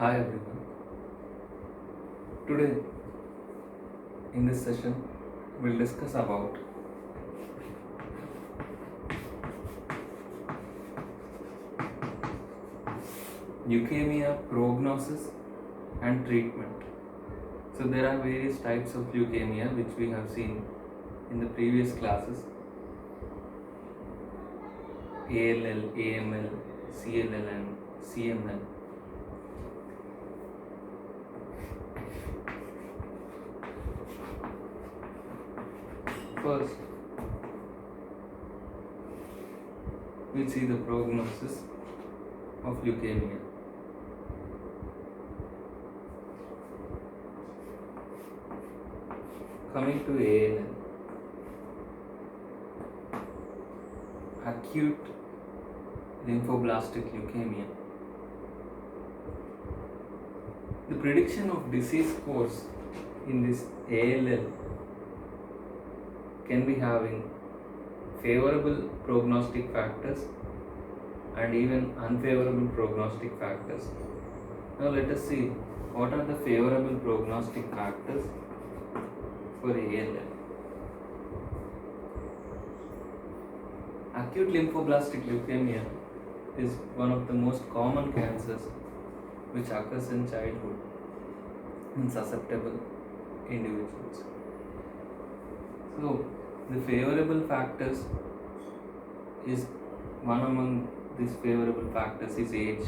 Hi everyone. Today in this session we'll discuss about leukemia prognosis and treatment. So there are various types of leukemia which we have seen in the previous classes: ALL, AML, CLL and CML. First, we'll see the prognosis of leukemia. Coming to ALL, acute lymphoblastic leukemia. The prediction of disease course in this ALL can be having favorable prognostic factors and even unfavorable prognostic factors. Now let us see what are the favorable prognostic factors for ALL. Acute lymphoblastic leukemia is one of the most common cancers which occurs in childhood in susceptible individuals. So the favorable factors is one among these favorable factors is age.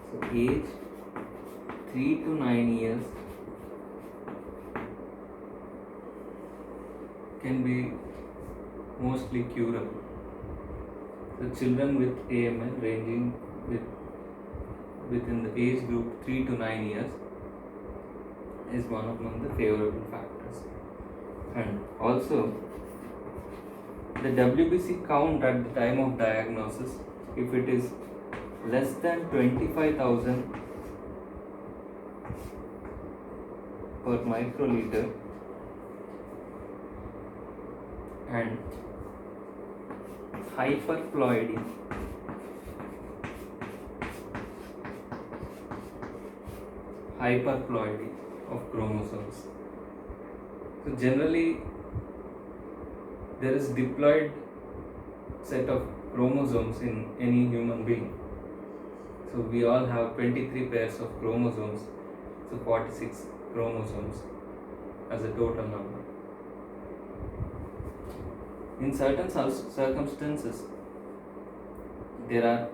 So age 3 to 9 years can be mostly curable. So children with AML ranging within the age group 3 to 9 years is one among the favorable factors. And also the WBC count at the time of diagnosis, if it is less than 25,000 per microliter and hyperploidy of chromosomes. So generally there is diploid set of chromosomes in any human being. So we all have 23 pairs of chromosomes, so 46 chromosomes as a total number. In certain circumstances, there are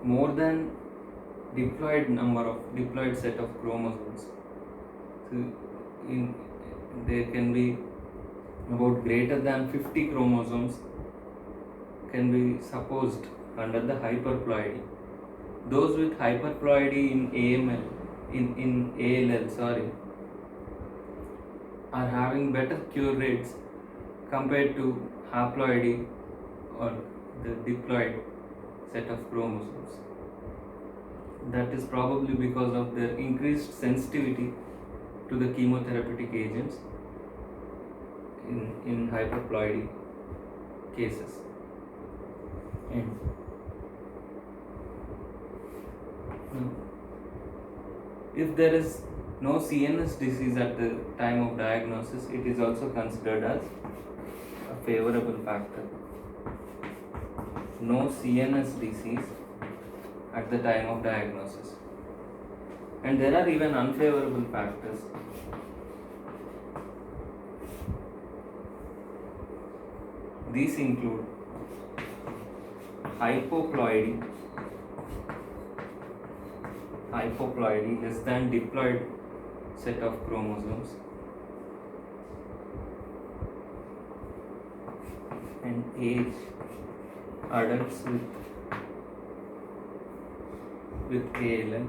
more than diploid set of chromosomes. So there can be about greater than 50 chromosomes can be supposed under the hyperploidy. Those with hyperploidy in ALL are having better cure rates compared to haploidy or the diploid set of chromosomes. That is probably because of their increased sensitivity to the chemotherapeutic agents in hyperploidy cases. And if there is no CNS disease at the time of diagnosis, it is also considered as a favorable factor. No CNS disease at the time of diagnosis. And there are even unfavorable factors. These include hypoploidy less than diploid set of chromosomes, and age adults with ALL,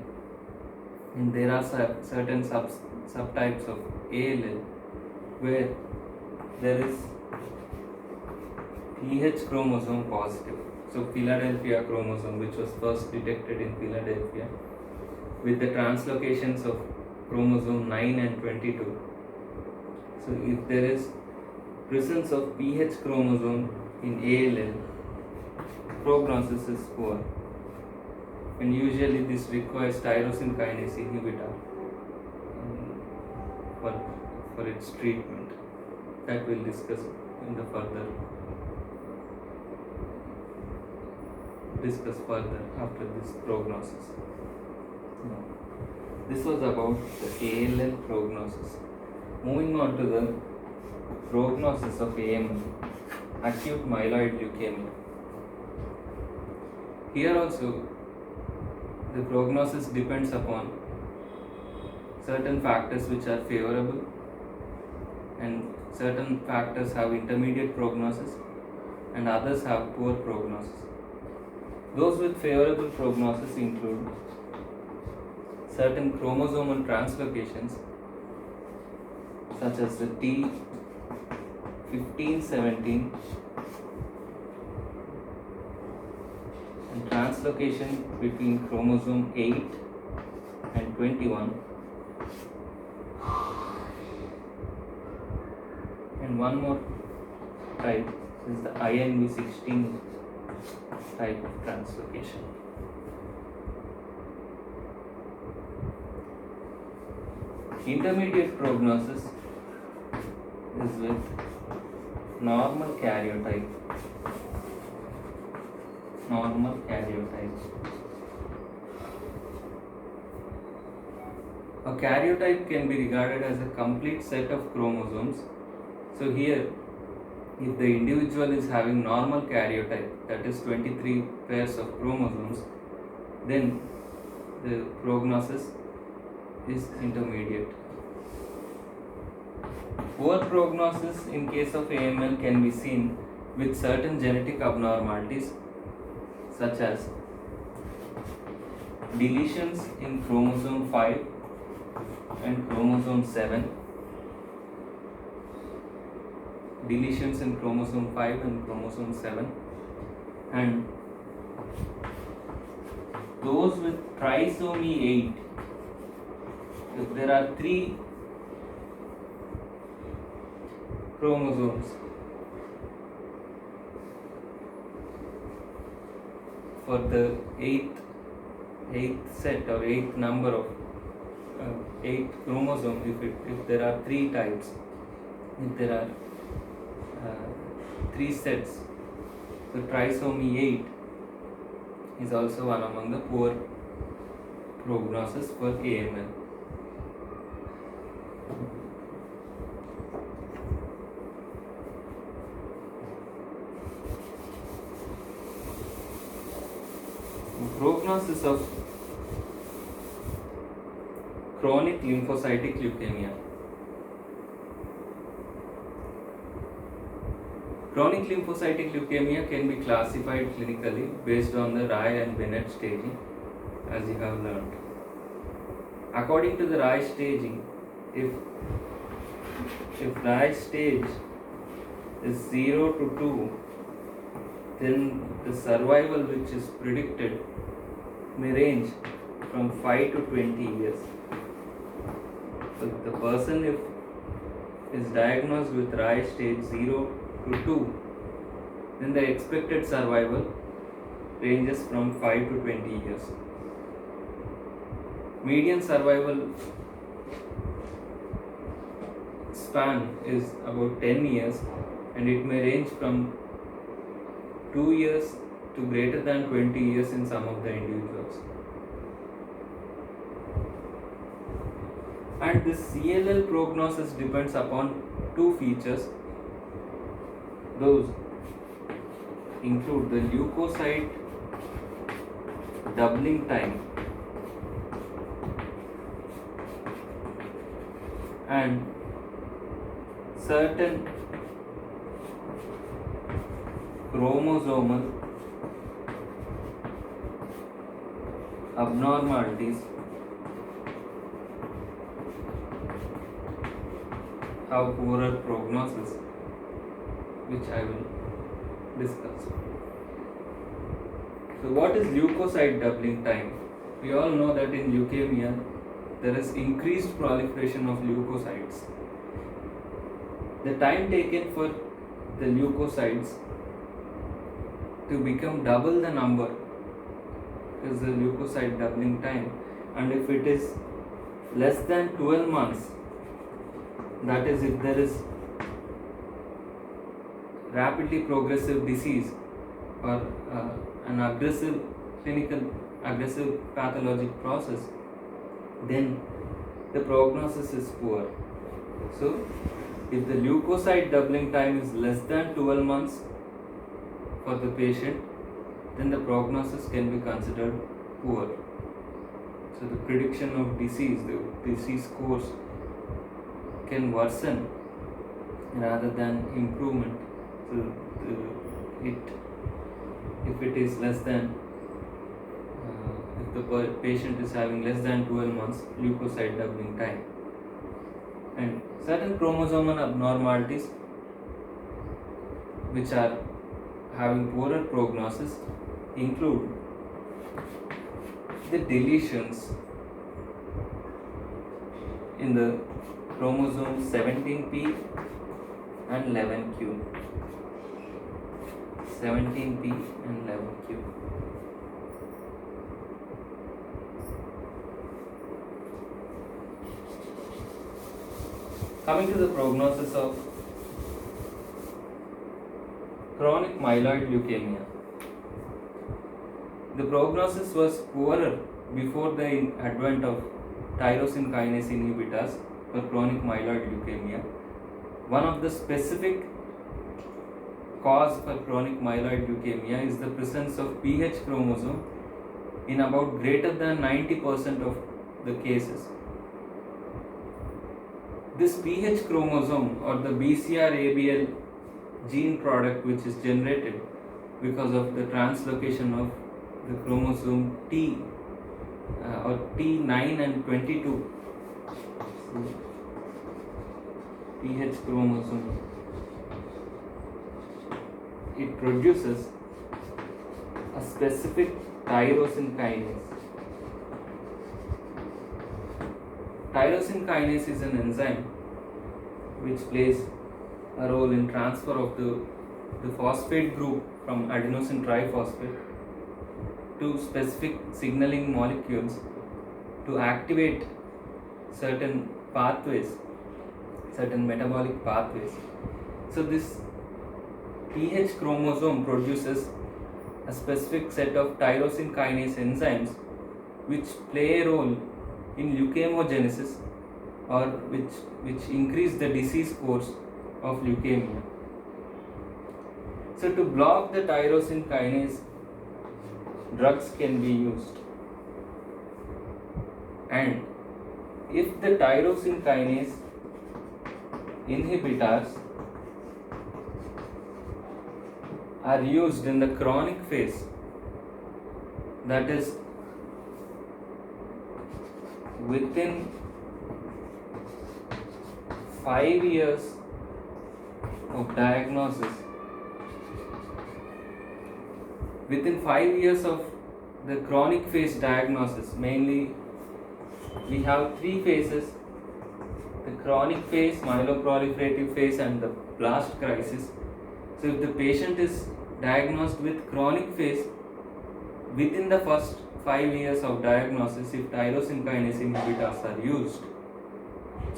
and there are certain subtypes of ALL where there is PH chromosome positive. So Philadelphia chromosome, which was first detected in Philadelphia, with the translocations of chromosome 9 and 22. So if there is presence of PH chromosome in ALL, prognosis is poor. and usually this requires tyrosine kinase inhibitor for, for its treatment. That we'll discuss in the further after this prognosis. Now, this was about the ALL prognosis. Moving on to the prognosis of AML, acute myeloid leukemia. Here also, the prognosis depends upon certain factors which are favorable, and certain factors have intermediate prognosis and others have poor prognosis. Those with favorable prognosis include certain chromosomal translocations such as the T1517 and translocation between chromosome 8 and 21, and one more type is the INV16 type of translocation. Intermediate prognosis is with normal karyotype. A karyotype can be regarded as a complete set of chromosomes. So here, if the individual is having normal karyotype, that is 23 pairs of chromosomes, then the prognosis is intermediate. Poor prognosis in case of AML can be seen with certain genetic abnormalities such as deletions in chromosome 5 and chromosome 7. Deletions in chromosome 5 and chromosome 7, and those with trisomy 8, if there are 3 chromosomes for the 8th set or 8th number of 8th chromosome, if there are 3 types, if there are 3 sets, so trisomy 8 is also one among the poor prognosis for AML. Prognosis of chronic lymphocytic leukemia. Chronic lymphocytic leukemia can be classified clinically based on the Rai and Bennett staging, as you have learned. According to the Rai staging, if Rai stage is 0 to 2, then the survival which is predicted may range from 5 to 20 years. So the person, if is diagnosed with Rai stage 0 to 2, then the expected survival ranges from 5 to 20 years. Median survival span is about 10 years, and it may range from 2 years to greater than 20 years in some of the individuals. And this CLL prognosis depends upon 2 features. Those include the leukocyte doubling time and certain chromosomal abnormalities have poorer prognosis, which I will discuss. So what is leukocyte doubling time? We all know that in leukemia there is increased proliferation of leukocytes. The time taken for the leukocytes to become double the number is the leukocyte doubling time, and if it is less than 12 months, that is if there is rapidly progressive disease or an aggressive pathologic process, then the prognosis is poor. So if the leukocyte doubling time is less than 12 months for the patient, then the prognosis can be considered poor. So the prediction of disease, the disease course, can worsen rather than improvement. So if it is less than, if the patient is having less than 12 months leukocyte doubling time. And certain chromosomal abnormalities which are having poorer prognosis include the deletions in the chromosome 17p and 11q. 17p and 11q. Coming to the prognosis of chronic myeloid leukemia. The prognosis was poorer before the advent of tyrosine kinase inhibitors for chronic myeloid leukemia. One of the specific cause for chronic myeloid leukemia is the presence of PH chromosome in about greater than 90% of the cases. This PH chromosome or the BCR-ABL gene product, which is generated because of the translocation of the chromosome T or T9 and 22. So, PH chromosome, it produces a specific tyrosine kinase. Tyrosine kinase is an enzyme which plays a role in transfer of the phosphate group from adenosine triphosphate to specific signaling molecules to activate certain pathways, certain metabolic pathways. So this PH chromosome produces a specific set of tyrosine kinase enzymes which play a role in leukemogenesis or which increase the disease course of leukemia. So to block the tyrosine kinase, drugs can be used, and if the tyrosine kinase inhibitors are used in the chronic phase, that is within 5 years of diagnosis, within 5 years of the chronic phase diagnosis, mainly we have 3 phases: the chronic phase, myeloproliferative phase, and the blast crisis. So if the patient is diagnosed with chronic phase, within the first 5 years of diagnosis, if tyrosine kinase inhibitors are used,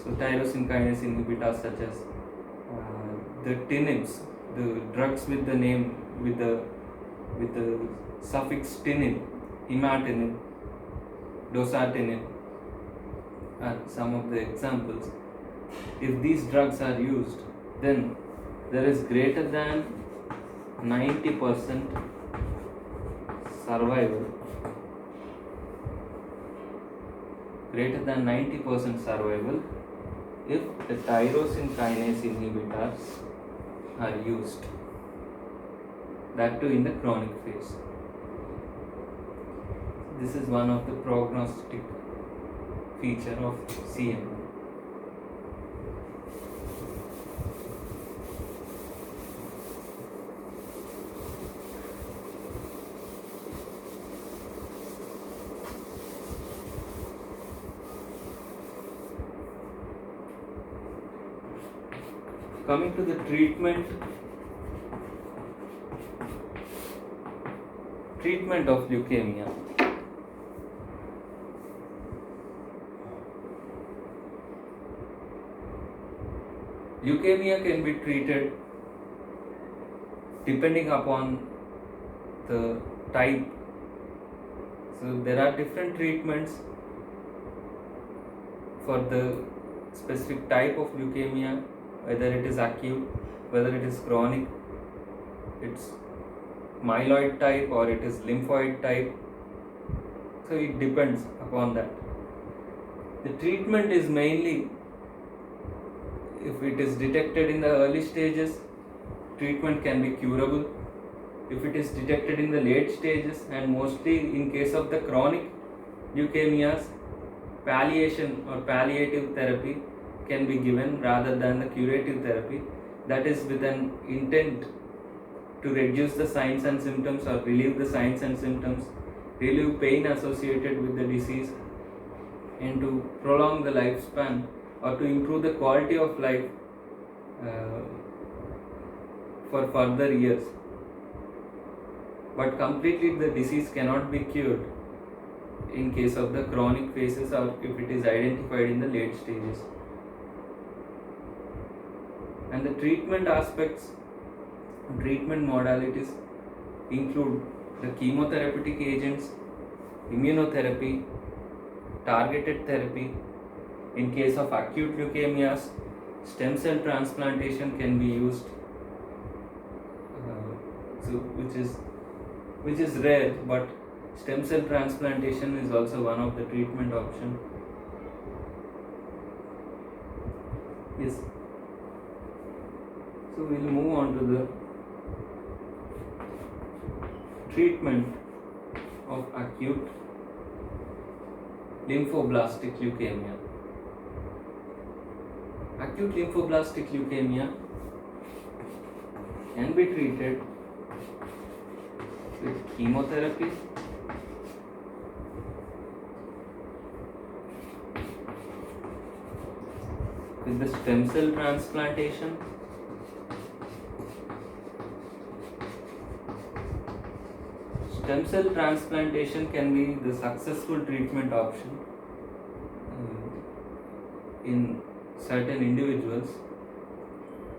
so tyrosine kinase inhibitors such as the tinibs, the drugs with the name with the suffix tinin, imatinib, dasatinib are some of the examples. If these drugs are used, then there is greater than 90% survival. Greater than 90% survival if the tyrosine kinase inhibitors are used, that too in the chronic phase. This is one of the prognostic feature of CML. Coming to the treatment of leukemia. Leukemia can be treated depending upon the type. So there are different treatments for the specific type of leukemia, whether it is acute, whether it is chronic, it's myeloid type or it is lymphoid type. So it depends upon that. The treatment is mainly, if it is detected in the early stages, treatment can be curable. If it is detected in the late stages, and mostly in case of the chronic leukemias, palliation or palliative therapy can be given rather than the curative therapy. That is with an intent to reduce the signs and symptoms or relieve the signs and symptoms, relieve pain associated with the disease, and to prolong the lifespan or to improve the quality of life for further years. But completely the disease cannot be cured in case of the chronic phases or if it is identified in the late stages. And the treatment aspects, treatment modalities include the chemotherapeutic agents, immunotherapy, targeted therapy. In case of acute leukemias, stem cell transplantation can be used, which is rare, but stem cell transplantation is also one of the treatment options. Yes. So we'll move on to the treatment of acute lymphoblastic leukemia. Acute lymphoblastic leukemia can be treated with chemotherapy, with the stem cell transplantation, stem cell transplantation can be the successful treatment option in certain individuals,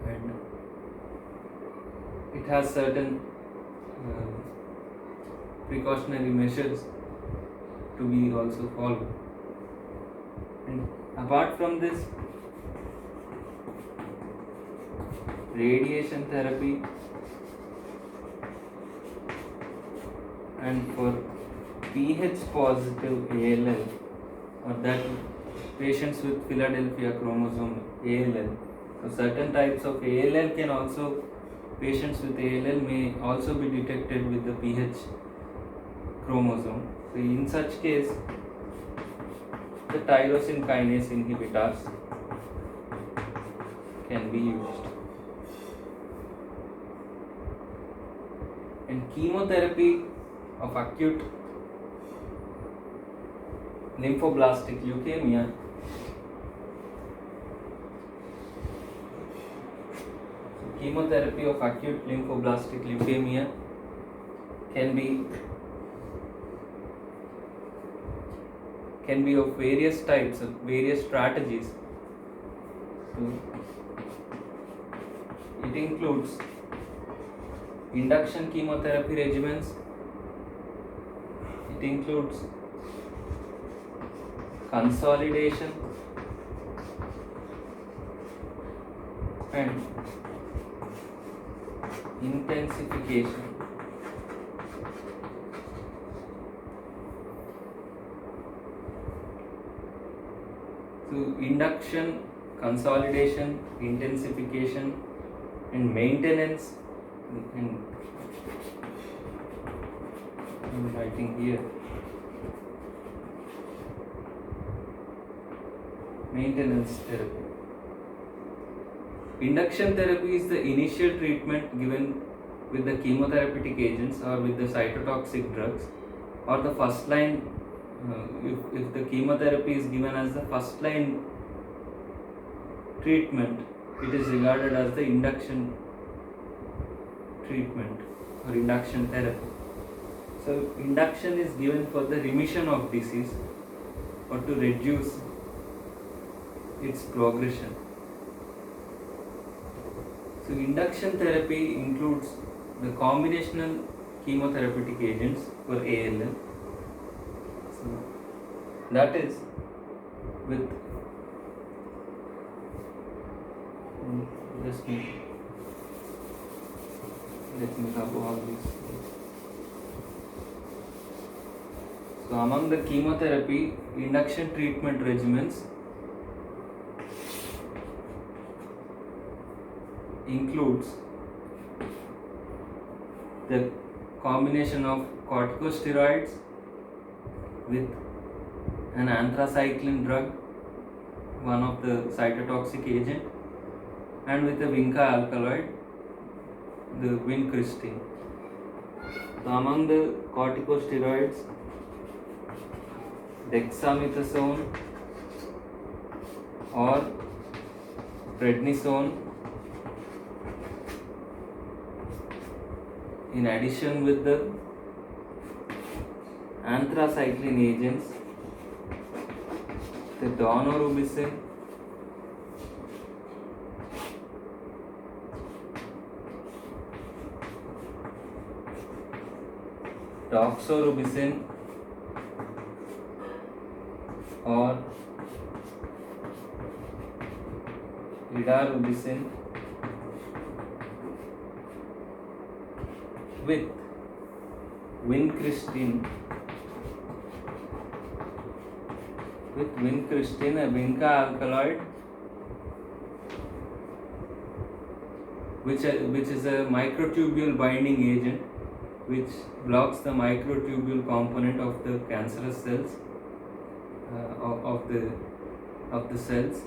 and it has certain precautionary measures to be also followed. And apart from this, radiation therapy, and for Ph positive ALL, or that patients with Philadelphia chromosome ALL. So certain types of ALL can also, patients with ALL may also be detected with the Ph chromosome. So in such case, the tyrosine kinase inhibitors can be used. And chemotherapy of acute lymphoblastic leukemia chemotherapy of acute lymphoblastic leukemia can be of various types, of various strategies. So it includes induction chemotherapy regimens, it includes consolidation and intensification. So induction, consolidation, intensification and maintenance, and I'm writing here, maintenance therapy. Induction therapy is the initial treatment given with the chemotherapeutic agents or with the cytotoxic drugs, or the first line, if the chemotherapy is given as the first line treatment, it is regarded as the induction treatment or induction therapy. So induction is given for the remission of disease or to reduce its progression. So induction therapy includes the combinational chemotherapeutic agents for ALL. So that is with just let me cover all these. So among the chemotherapy induction treatment regimens includes the combination of corticosteroids with an anthracycline drug, one of the cytotoxic agent, and with a vinca alkaloid, the vincristine. So among the corticosteroids, dexamethasone or prednisone, in addition with the anthracycline agents, the daunorubicin, doxorubicin or idarubicin with vincristine, a vinca alkaloid, which is a microtubule binding agent which blocks the microtubule component of the cancerous cells of the cells.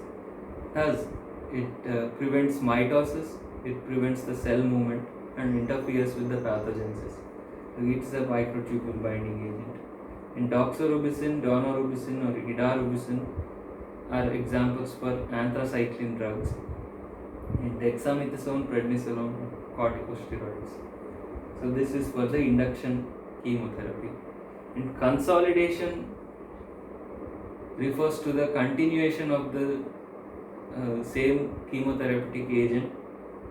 Thus, it prevents mitosis, it prevents the cell movement and interferes with the pathogenesis. So it's a microtubule binding agent. In doxorubicin, daunorubicin or idarubicin are examples for anthracycline drugs. In dexamethasone, prednisolone, corticosteroids. So this is for the induction chemotherapy. And consolidation refers to the continuation of the same chemotherapeutic agent,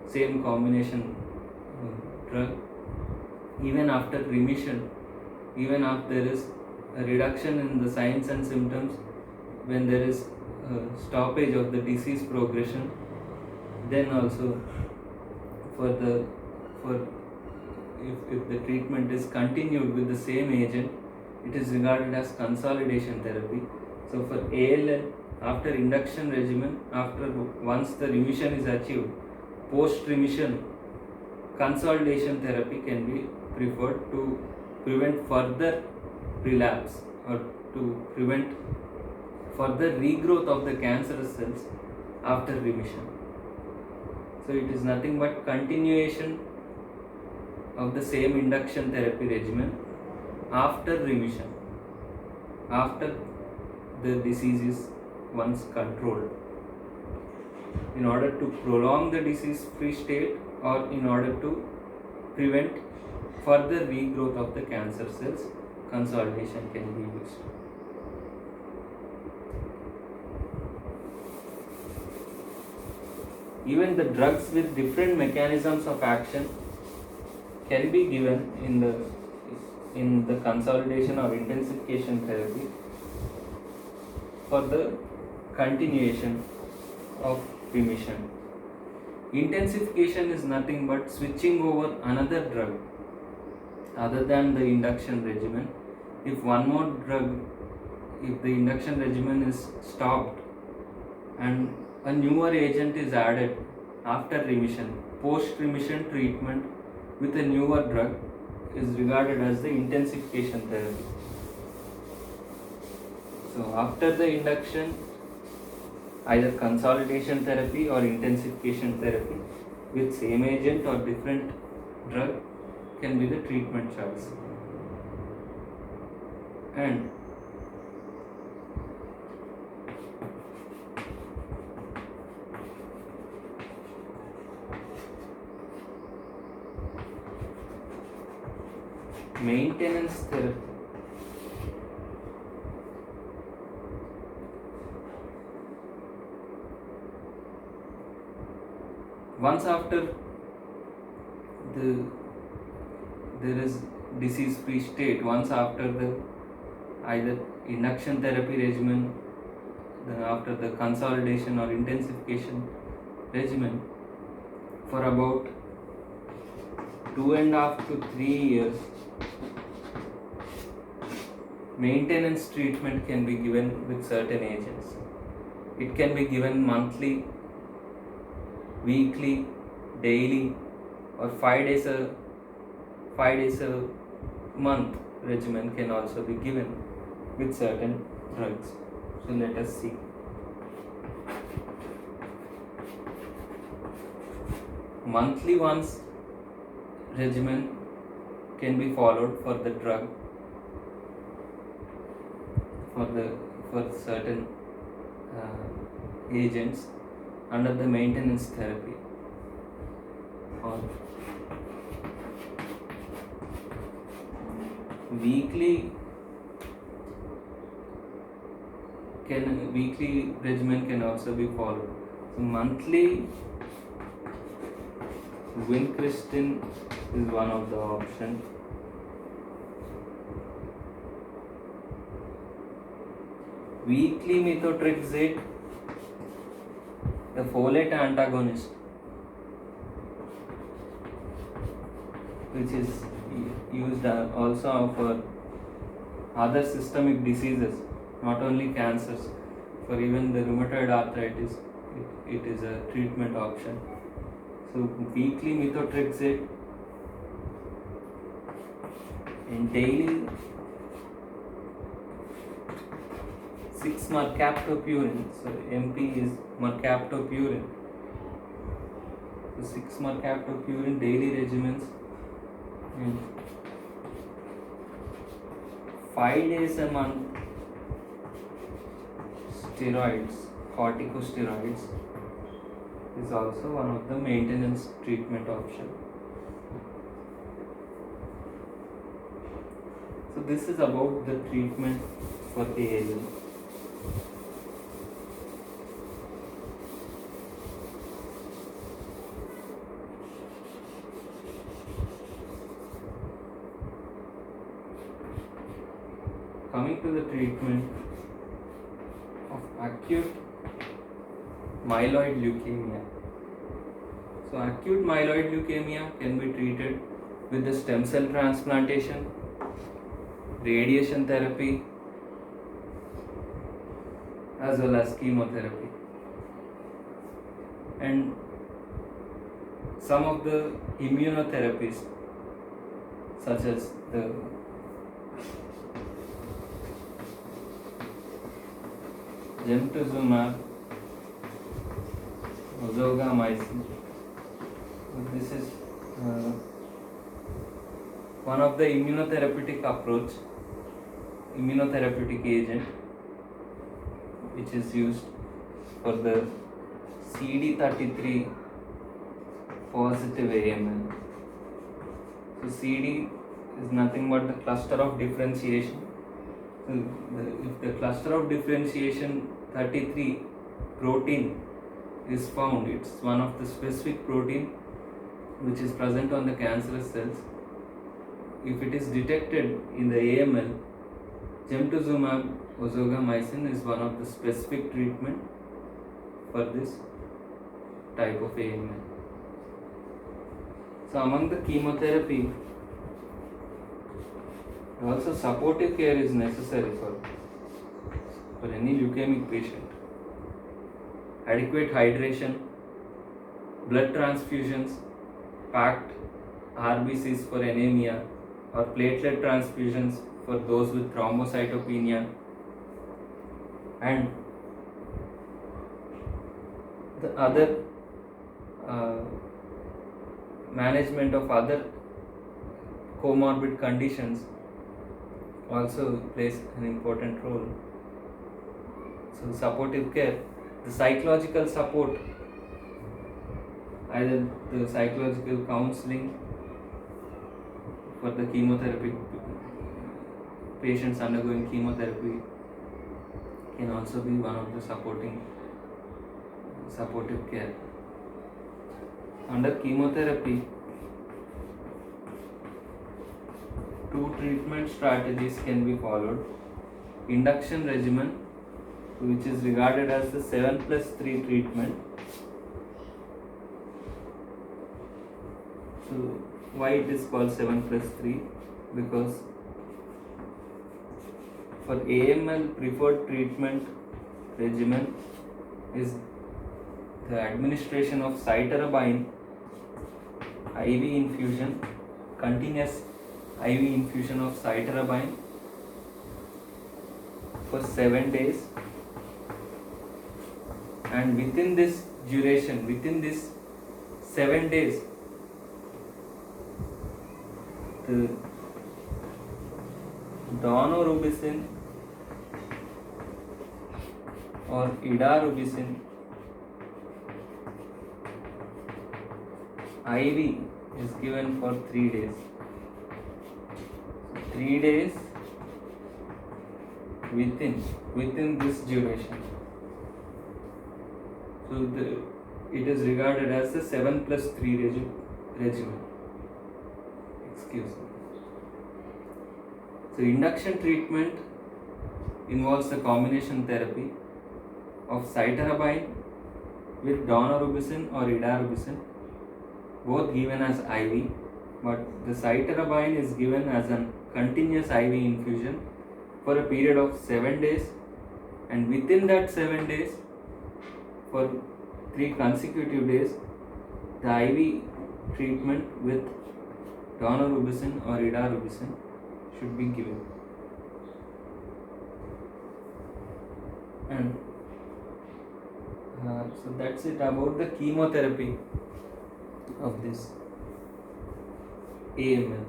same combination drug, even after remission, even after there is a reduction in the signs and symptoms, when there is stoppage of the disease progression, then also if the treatment is continued with the same agent, it is regarded as consolidation therapy. So for ALL, after induction regimen, once the remission is achieved, post remission, consolidation therapy can be preferred to prevent further relapse or to prevent further regrowth of the cancerous cells after remission. So it is nothing but continuation of the same induction therapy regimen after remission, after the disease is once controlled, in order to prolong the disease free state or in order to prevent further regrowth of the cancer cells, consolidation can be used. Even the drugs with different mechanisms of action can be given in the consolidation or intensification therapy for the continuation of remission. Intensification is nothing but switching over another drug other than the induction regimen. If one more drug, if the induction regimen is stopped and a newer agent is added after remission, post-remission treatment with a newer drug is regarded as the intensification therapy. So after the induction, either consolidation therapy or intensification therapy with same agent or different drug can be the treatment choice. And maintenance therapy. Once after the there is disease free state, once after the either induction therapy regimen, then after the consolidation or intensification regimen, for about 2.5 to 3 years, maintenance treatment can be given with certain agents. It can be given monthly, weekly, daily, or 5 days a month regimen can also be given with certain drugs. So let us see. Monthly once regimen can be followed for the drug for certain agents under the maintenance therapy, or weekly regimen can also be followed. So monthly vincristine is one of the options. Weekly methotrexate, the folate antagonist, which is used also for other systemic diseases, not only cancers. For even the rheumatoid arthritis, it is a treatment option. So weekly methotrexate and daily 6 mercaptopurine. So MP is mercaptopurine. So 6 mercaptopurine daily regimens and 5 days a month steroids, corticosteroids is also one of the maintenance treatment option. So this is about the treatment for ALL. Coming to the treatment of acute myeloid leukemia. So acute myeloid leukemia can be treated with the stem cell transplantation, radiation therapy, as well as chemotherapy. And some of the immunotherapies, such as the gemtuzumab, ozogamycin. This is one of the immunotherapeutic agent which is used for the CD33 positive AML. So CD is nothing but the cluster of differentiation. So if the cluster of differentiation 33 protein is found, it's one of the specific protein which is present on the cancerous cells. If it is detected in the AML, gemtuzumab ozogamycin is one of the specific treatment for this type of AML. So among the chemotherapy, also supportive care is necessary for any leukemic patient. Adequate hydration, blood transfusions, packed RBCs for anemia, or platelet transfusions for those with thrombocytopenia, and the other management of other comorbid conditions also plays an important role. So supportive care, the psychological support, either the psychological counseling for the chemotherapy patients undergoing chemotherapy can also be one of the supportive care. Under chemotherapy, two treatment strategies can be followed. Induction regimen, which is regarded as the 7+3 treatment. So why it is called 7+3? Because for AML, preferred treatment regimen is the administration of cytarabine IV infusion, continuous IV infusion of cytarabine for 7 days, and within this duration, within this 7 days, the daunorubicin or idarubicin IV is given for 3 days. 3 days within this duration. So it is regarded as the 7+3 regimen. Excuse me. So induction treatment involves the combination therapy of cytarabine with daunorubicin or idarubicin, both given as IV, but the cytarabine is given as a continuous IV infusion for a period of 7 days, and within that 7 days, for 3 consecutive days, the IV treatment with daunorubicin or idarubicin should be given. And so that's it about the chemotherapy of this AML.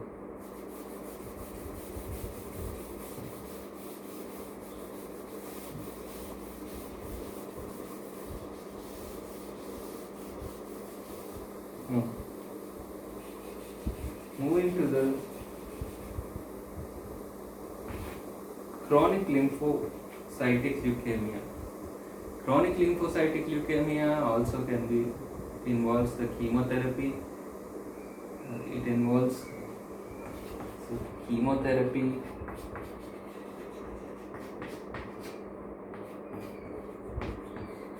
Moving to the chronic lymphocytic leukemia. Chronic lymphocytic leukemia also involves the chemotherapy. It involves chemotherapy,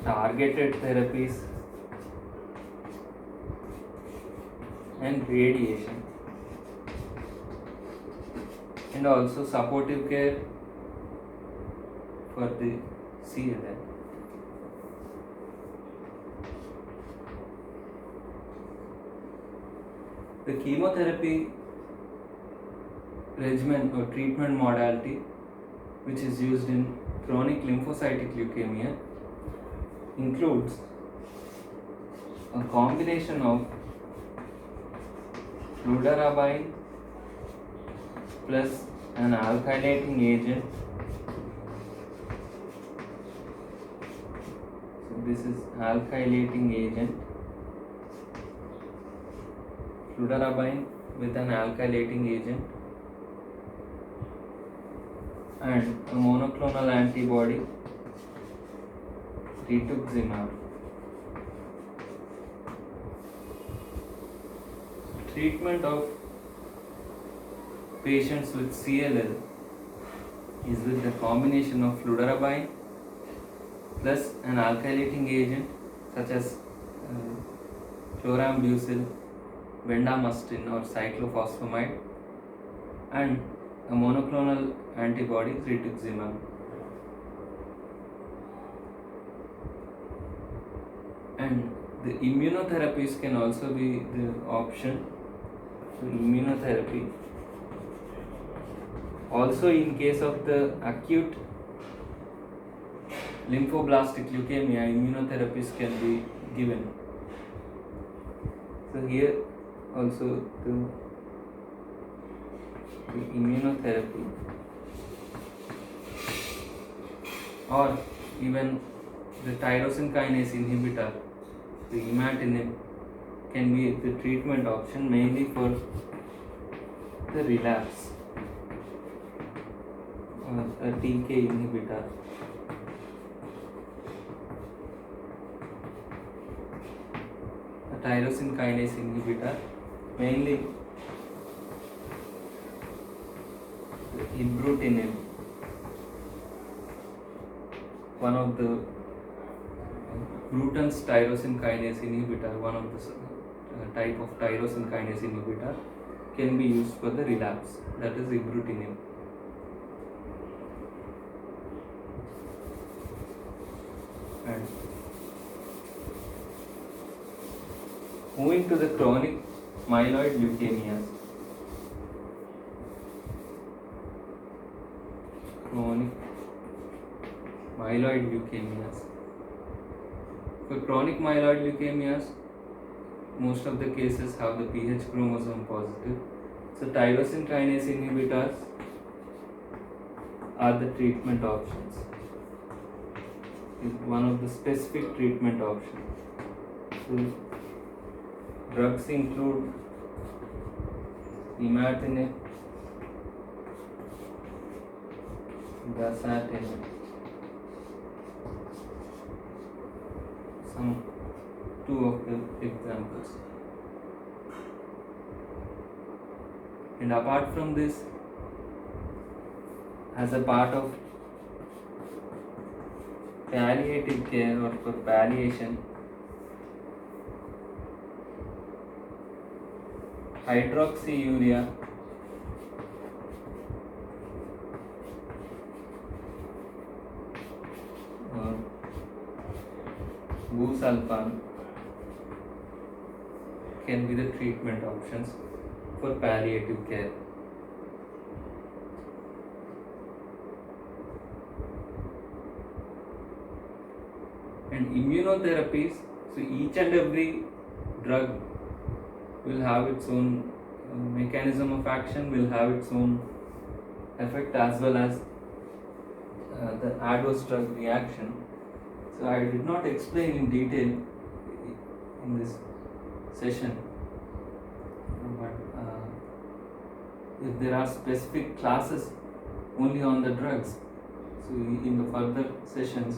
targeted therapies, and radiation, and also supportive care for the CLL. The chemotherapy regimen or treatment modality which is used in chronic lymphocytic leukemia includes a combination of fludarabine plus an alkylating agent. So this is alkylating agent, fludarabine with an alkylating agent, and a monoclonal antibody, rituximab. Treatment of patients with CLL is with the combination of fludarabine plus an alkylating agent such as chlorambucil, bendamustine or cyclophosphamide, and a monoclonal antibody, rituximab. And the immunotherapies can also be the option. So immunotherapy. Also, in case of the acute lymphoblastic leukemia, immunotherapies can be given. So here also the immunotherapy or even the tyrosine kinase inhibitor, the imatinib, can be the treatment option mainly for the relapse, or a TK inhibitor. A tyrosine kinase inhibitor, mainly ibrutinib, one of the Bruton's tyrosine kinase inhibitor, one of the type of tyrosine kinase inhibitor, can be used for the relapse, that is ibrutinib. And moving to the chronic myeloid leukemias. Chronic myeloid leukemias. For chronic myeloid leukemias, most of the cases have the PH chromosome positive. So tyrosine kinase inhibitors are the treatment options. Is one of the specific treatment options. So drugs include imatinib, dasatinib, some two of the examples. And apart from this, as a part of palliative care or for palliation, hydroxyurea or busulfan can be the treatment options for palliative care. And immunotherapies, so each and every drug will have its own mechanism of action, will have its own effect as well as the adverse drug reaction. So I did not explain in detail in this session, but if there are specific classes only on the drugs, so in the further sessions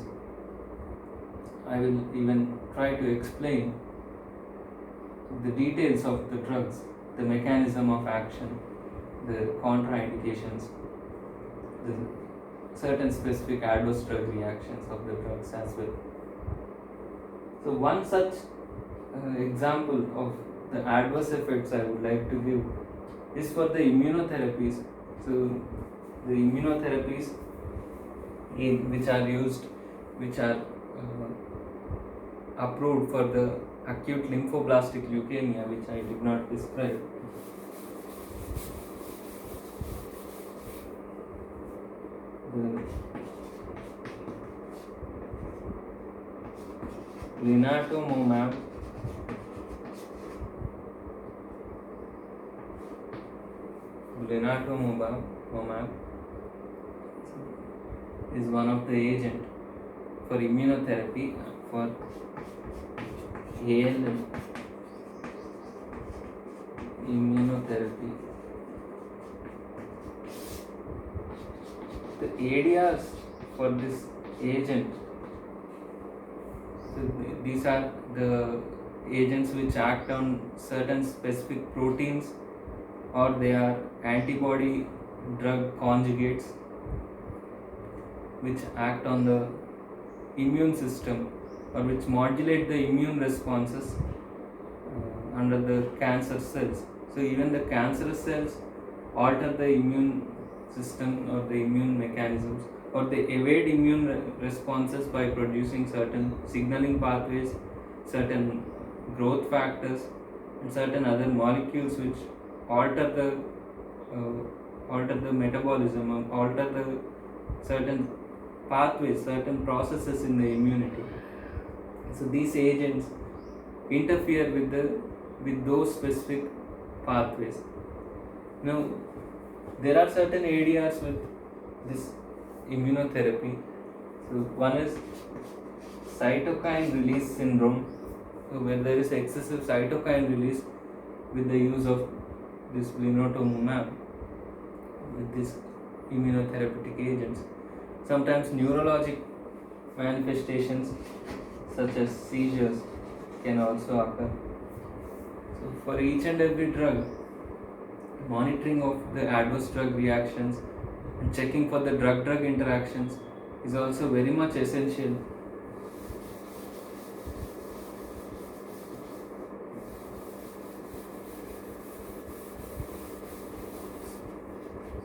I will even try to explain the details of the drugs, the mechanism of action, the contraindications, the certain specific adverse drug reactions of the drugs as well. So one such example of the adverse effects I would like to give is for the immunotherapies. So the immunotherapies which are used, which are approved for the acute lymphoblastic leukemia, which I did not describe. The blinatumomab, is one of the agent for immunotherapy for ALL immunotherapy. The areas for this agent, so these are the agents which act on certain specific proteins, or they are antibody drug conjugates which act on the immune system or which modulate the immune responses under the cancer cells. So even the cancerous cells alter the immune system or the immune mechanisms, or they evade immune responses by producing certain signaling pathways, certain growth factors, and certain other molecules which alter the metabolism, or alter the certain pathways, certain processes in the immunity. So these agents interfere with those specific pathways. Now there are certain areas with this immunotherapy. So one is cytokine release syndrome, so where there is excessive cytokine release with the use of this blinatumomab, with these immunotherapeutic agents. Sometimes neurologic manifestations such as seizures can also occur So for each and every drug, monitoring of the adverse drug reactions and checking for the drug-drug interactions is also very much essential.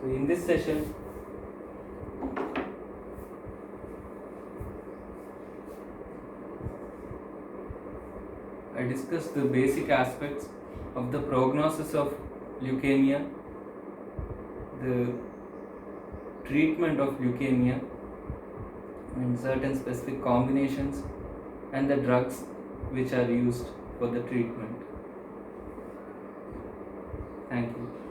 So in this session, I discussed the basic aspects of the prognosis of leukemia, the treatment of leukemia, and certain specific combinations and the drugs which are used for the treatment. Thank you.